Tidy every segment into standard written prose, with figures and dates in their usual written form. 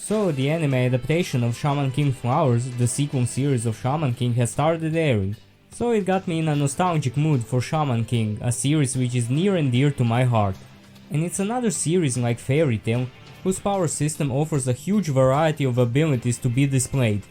So the anime adaptation of Shaman King Flowers, the sequel series of Shaman King, has started airing. So it got me in a nostalgic mood for Shaman King, a series which is near and dear to my heart. And it's another series like Fairy Tail, whose power system offers a huge variety of abilities to be displayed.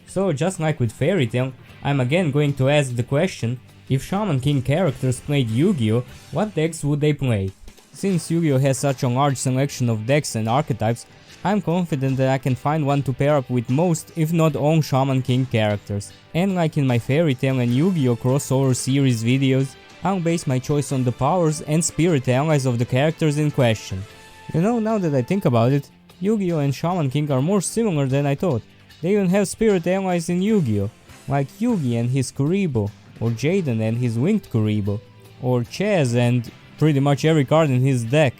So just like with Fairy Tail, I'm again going to ask the question, if Shaman King characters played Yu-Gi-Oh, what decks would they play? Since Yu-Gi-Oh has such a large selection of decks and archetypes, I'm confident that I can find one to pair up with most, if not all, Shaman King characters. And like in my Fairy Tail and Yu-Gi-Oh crossover series videos, I'll base my choice on the powers and spirit allies of the characters in question. You know, now that I think about it, Yu-Gi-Oh and Shaman King are more similar than I thought. They even have spirit allies in Yu-Gi-Oh, like Yugi and his Kuribo, or Jaden and his Winged Kuribo, or Chaz and pretty much every card in his deck.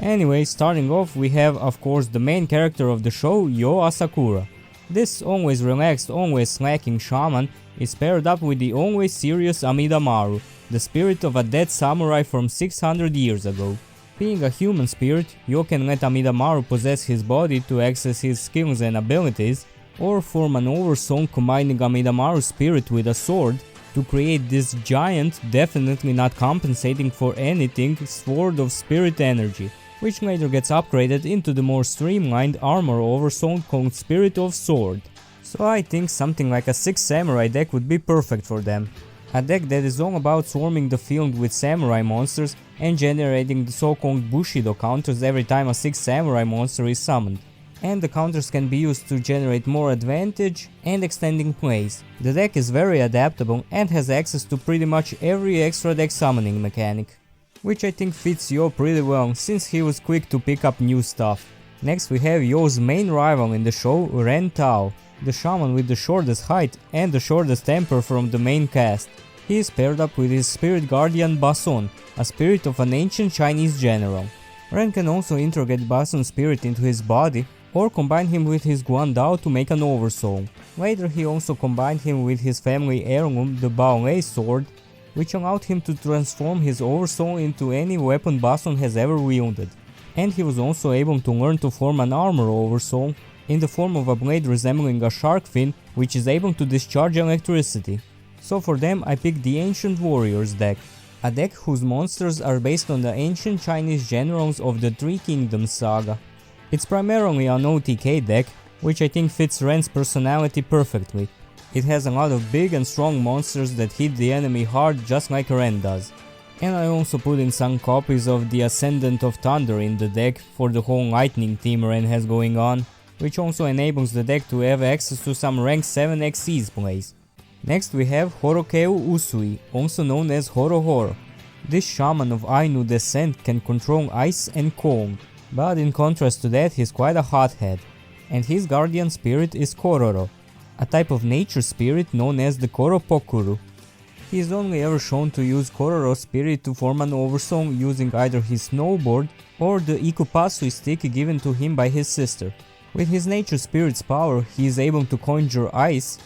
Anyway, starting off we have of course the main character of the show, Yo Asakura. This always relaxed, always slacking shaman is paired up with the always serious Amidamaru, the spirit of a dead samurai from 600 years ago. Being a human spirit, Yo can let Amidamaru possess his body to access his skills and abilities, or form an oversoul combining Amidamaru's spirit with a sword to create this giant, definitely not compensating for anything, sword of spirit energy, which later gets upgraded into the more streamlined armor oversoul called Spirit of Sword. So I think something like a 6 samurai deck would be perfect for them. A deck that is all about swarming the field with samurai monsters and generating the so-called Bushido counters every time a 6 samurai monster is summoned. And the counters can be used to generate more advantage and extending plays. The deck is very adaptable and has access to pretty much every extra deck summoning mechanic, which I think fits Yo pretty well since he was quick to pick up new stuff. Next we have Yo's main rival in the show, Ren Tao, the shaman with the shortest height and the shortest temper from the main cast. He is paired up with his spirit guardian Bason, a spirit of an ancient Chinese general. Ren can also integrate Bason's spirit into his body or combine him with his Guandao to make an oversoul. Later he also combined him with his family heirloom, the Baolei sword, which allowed him to transform his oversoul into any weapon Bason has ever wielded. And he was also able to learn to form an armor oversoul in the form of a blade resembling a shark fin which is able to discharge electricity. So for them I picked the Ancient Warriors deck, a deck whose monsters are based on the ancient Chinese generals of the Three Kingdoms saga. It's primarily an OTK deck, which I think fits Ren's personality perfectly. It has a lot of big and strong monsters that hit the enemy hard just like Ren does. And I also put in some copies of the Ascendant of Thunder in the deck for the whole lightning theme Ren has going on, which also enables the deck to have access to some rank 7 XC's plays. Next we have Horokeu Usui, also known as Horohoro. This shaman of Ainu descent can control ice and cold, but in contrast to that he's quite a hothead, and his guardian spirit is Kororo, a type of nature spirit known as the Koropokuru. He is only ever shown to use Kororo's spirit to form an oversoul using either his snowboard or the Ikupasui stick given to him by his sister. With his nature spirit's power he is able to conjure ice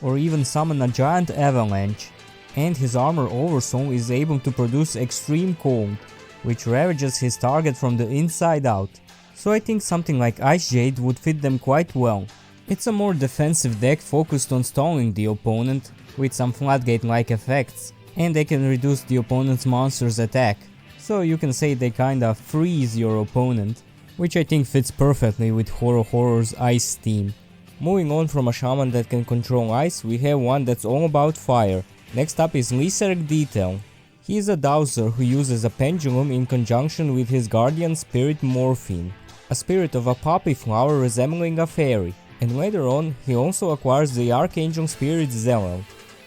or even summon a giant avalanche, and his armor oversoul is able to produce extreme cold, which ravages his target from the inside out. So I think something like Ice Jade would fit them quite well. It's a more defensive deck focused on stalling the opponent, with some floodgate-like effects, and they can reduce the opponent's monster's attack. So you can say they kinda freeze your opponent, which I think fits perfectly with Horohoro's ice theme. Moving on from a shaman that can control ice, we have one that's all about fire. Next up is Lyserg Detail. He is a dowser who uses a pendulum in conjunction with his guardian spirit Morphine, a spirit of a poppy flower resembling a fairy. And later on he also acquires the archangel spirit Zelel,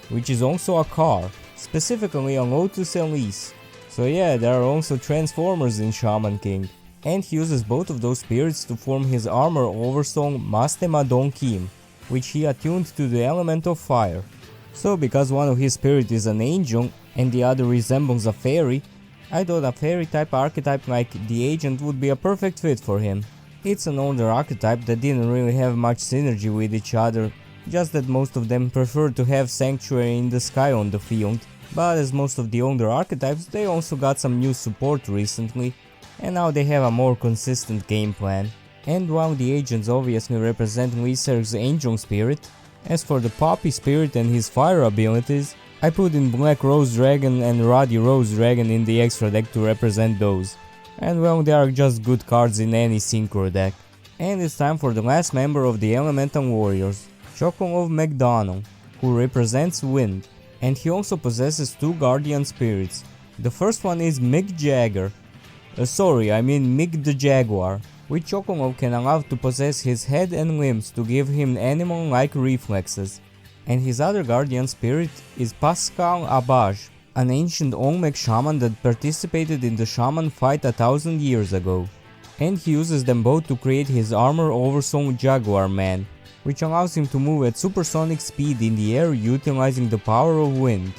which is also a car, specifically a Lotus Elise. So yeah, there are also transformers in Shaman King. And he uses both of those spirits to form his armor oversoul Mastema Don Kim, which he attuned to the element of fire. So because one of his spirits is an angel and the other resembles a fairy, I thought a fairy type archetype like the agent would be a perfect fit for him. It's an older archetype that didn't really have much synergy with each other, just that most of them preferred to have Sanctuary in the Sky on the field, but as most of the older archetypes they also got some new support recently, and now they have a more consistent game plan. And while the agents obviously represent Lyserg's angel spirit, as for the Poppy spirit and his fire abilities, I put in Black Rose Dragon and Ruddy Rose Dragon in the extra deck to represent those. And well, they are just good cards in any synchro deck. And it's time for the last member of the Elemental Warriors, Chocolove McDonald, who represents Wind, and he also possesses 2 Guardian Spirits. The first one is Mick Jagger, Mick the Jaguar, which Chocolove can allow to possess his head and limbs to give him animal-like reflexes. And his other Guardian Spirit is Pascal Abaj, an ancient Olmec Shaman that participated in the Shaman fight 1000 years ago. And he uses them both to create his armor oversown Jaguar Man, which allows him to move at supersonic speed in the air utilizing the power of wind.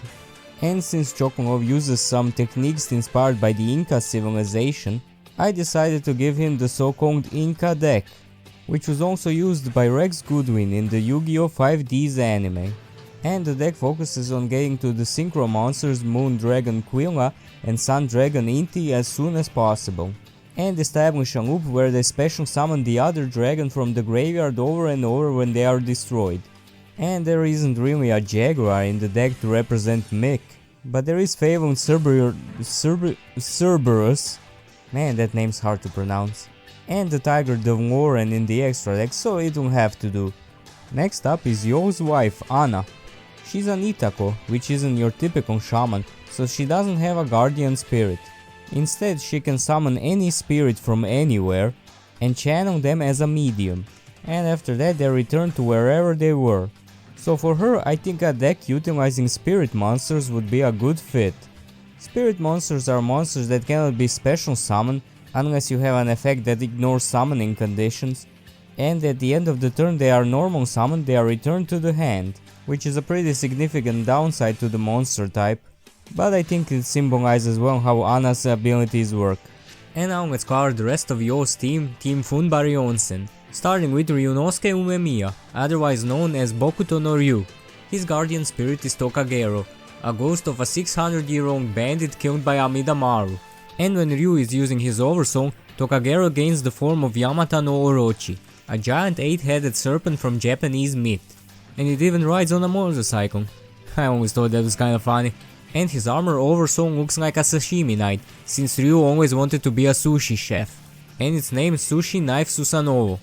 And since Chocolove uses some techniques inspired by the Inca civilization, I decided to give him the so-called Inca deck, which was also used by Rex Goodwin in the Yu-Gi-Oh! 5D's anime. And the deck focuses on getting to the Synchro monsters Moon Dragon Quilla and Sun Dragon Inti as soon as possible, and establish a loop where they special summon the other dragon from the graveyard over and over when they are destroyed. And there isn't really a Jaguar in the deck to represent Mick, but there is Phaelon Cerberus, man that name's hard to pronounce, and the Tiger Devloren in the extra deck, so it will have to do. Next up is Yo's wife, Anna. She's an Itako, which isn't your typical shaman, so she doesn't have a guardian spirit. Instead, she can summon any spirit from anywhere and channel them as a medium, and after that they return to wherever they were. So for her, I think a deck utilizing spirit monsters would be a good fit. Spirit monsters are monsters that cannot be special summoned unless you have an effect that ignores summoning conditions, and at the end of the turn they are normal summoned, they are returned to the hand, which is a pretty significant downside to the monster type, but I think it symbolizes well how Anna's abilities work. And now let's cover the rest of Yo's team, Team Funbari Onsen, starting with Ryunosuke Umemiya, otherwise known as Bokuto no Ryu. His guardian spirit is Tokagero, a ghost of a 600-year-old bandit killed by Amida Maru. And when Ryu is using his Oversong, Tokagero gains the form of Yamata no Orochi, a giant 8-headed serpent from Japanese myth. And it even rides on a motorcycle. I always thought that was kinda funny. And his armor Oversong looks like a sashimi knight, since Ryu always wanted to be a sushi chef. And its name is Sushi Knife Susanovo,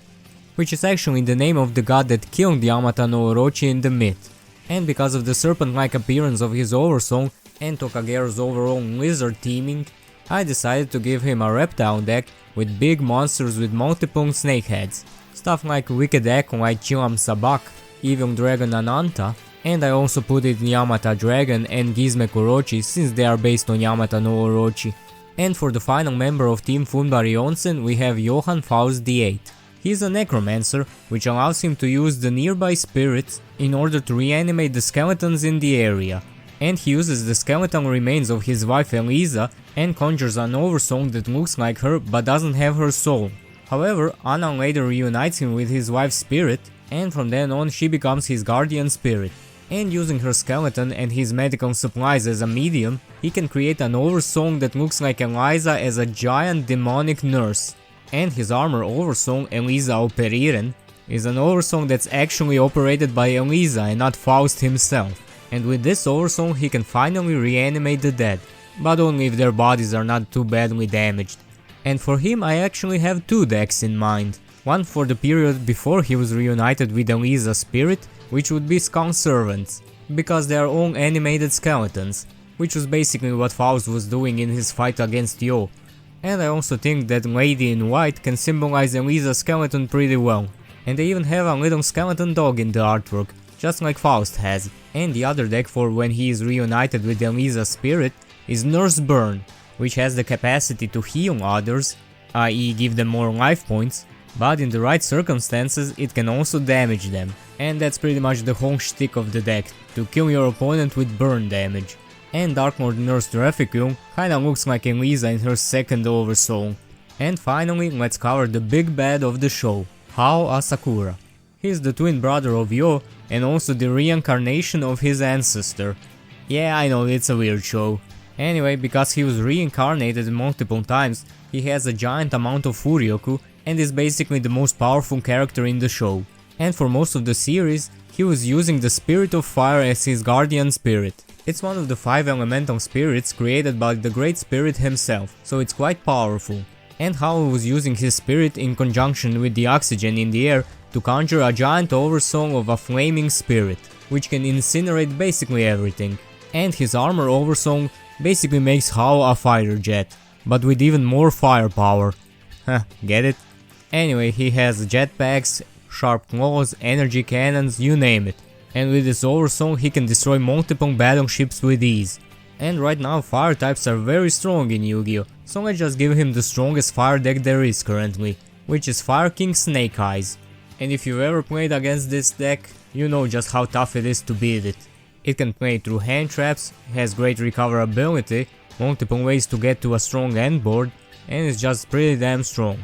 which is actually the name of the god that killed Yamata no Orochi in the myth. And because of the serpent-like appearance of his Oversong and Tokagero's overall lizard theming, I decided to give him a reptile deck with big monsters with multiple snake heads. Stuff like Wicked Acolyte Chilam Sabak, Evil Dragon Ananta, and I also put it in Yamata Dragon and Gizme Orochi since they are based on Yamata no Orochi. And for the final member of Team Funbari Onsen we have Johann Faust VIII. He is a necromancer, which allows him to use the nearby spirits in order to reanimate the skeletons in the area. And he uses the skeleton remains of his wife Elisa and conjures an Oversong that looks like her but doesn't have her soul. However, Anna later reunites him with his wife's spirit, and from then on she becomes his guardian spirit. And using her skeleton and his medical supplies as a medium, he can create an Oversong that looks like Eliza as a giant demonic nurse. And his armor Oversong, Elisa Operiren, is an Oversong that's actually operated by Elisa and not Faust himself. And with this Oversong he can finally reanimate the dead, but only if their bodies are not too badly damaged. And for him I actually have 2 decks in mind. One for the period before he was reunited with Elisa's spirit, which would be Skull Servants, because they are all animated skeletons, which was basically what Faust was doing in his fight against Yo. And I also think that Lady in White can symbolize Elisa's skeleton pretty well. And they even have a little skeleton dog in the artwork, just like Faust has. And the other deck for when he is reunited with Elisa's spirit is Nurse Burn, which has the capacity to heal others, i.e. give them more life points, but in the right circumstances it can also damage them. And that's pretty much the whole shtick of the deck, to kill your opponent with burn damage. And Dark Lord Nurse Drefficule kinda looks like Elisa in her second Oversoul. And finally, let's cover the big bad of the show, Hao Asakura. He's the twin brother of Yo and also the reincarnation of his ancestor. Yeah, I know, it's a weird show. Anyway, because he was reincarnated multiple times, he has a giant amount of Furyoku and is basically the most powerful character in the show. And for most of the series, he was using the Spirit of Fire as his guardian spirit. It's one of the 5 elemental spirits created by the Great Spirit himself, so it's quite powerful. And how he was using his spirit in conjunction with the oxygen in the air to conjure a giant oversong of a flaming spirit, which can incinerate basically everything. And his armor oversong basically makes Hao a fighter jet, but with even more firepower. Huh, get it? Anyway, he has jetpacks, sharp claws, energy cannons, you name it. And with his oversong he can destroy multiple battleships with ease. And right now fire types are very strong in Yu-Gi-Oh! So let's just give him the strongest fire deck there is currently, which is Fire King Snake Eyes. And if you've ever played against this deck, you know just how tough it is to beat it. It can play through hand traps, has great recoverability, multiple ways to get to a strong end board, and is just pretty damn strong.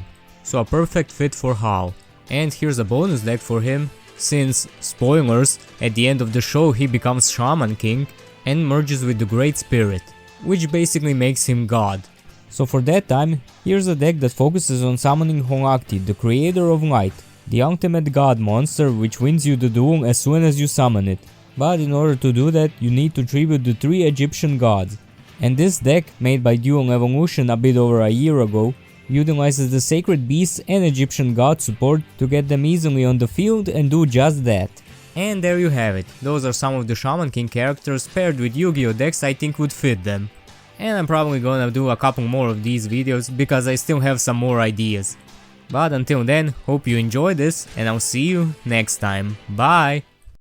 So a perfect fit for Hao. And here's a bonus deck for him, since, spoilers, at the end of the show he becomes Shaman King and merges with the Great Spirit, which basically makes him God. So for that time, here's a deck that focuses on summoning Honakti, the creator of light, the ultimate god monster which wins you the duel as soon as you summon it. But in order to do that, you need to tribute the 3 Egyptian gods. And this deck, made by Dual Evolution a bit over a year ago, utilizes the sacred beasts and Egyptian god support to get them easily on the field and do just that. And there you have it, those are some of the Shaman King characters paired with Yu-Gi-Oh! Decks I think would fit them. And I'm probably gonna do a couple more of these videos because I still have some more ideas. But until then, hope you enjoyed this and I'll see you next time. Bye!